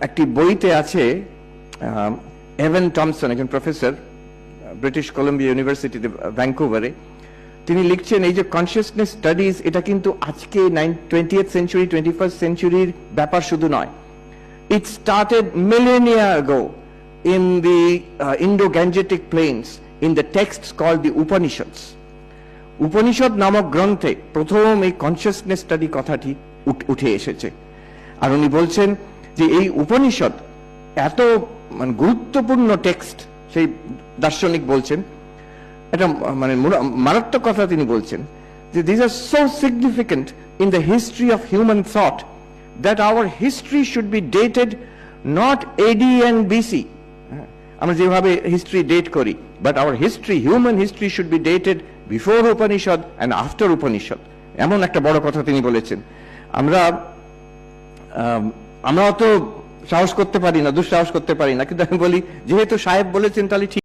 একটি বইতে আছে, এভেন টমসন একজন প্রফেসর, ব্রিটিশ কলম্বিয়া ইউনিভার্সিটিতে ভ্যাঙ্কুভারে, তিনি লিখছেন এই যে কনসিয়াসনেস স্টাডিজ, এটা কিন্তু আজকে 20th সেঞ্চুরি 21st সেঞ্চুরির ব্যাপার শুধু নয়। It started millennia ago in the Indo-Gangetic plains in the texts called the Upanishads. Upanishad নামক গ্রন্থে প্রথম এই কনসিয়াসনেস স্টাডি কথাটি উঠে এসেছে। আর উনি বলছেন যে এই উপনিষদ এত গুরুত্বপূর্ণ টেক্সট, সেই দার্শনিক বলছেন, এটা মারাত্মক কথা তিনি বলছেন যে these are so significant in the history of human thought that our history should be dated not AD and BC, আমরা যেভাবে হিস্ট্রি ডেট করি, but our history, human history should be dated before Upanishad and after Upanishad. এমন একটা বড় কথা তিনি বলেছেন। আমরা তো সাহস করতে পারি না, দুঃসাহস করতে পারি না, কিন্তু আমি বলি যেহেতু সাহেব বলেছেন তাহলে ঠিক।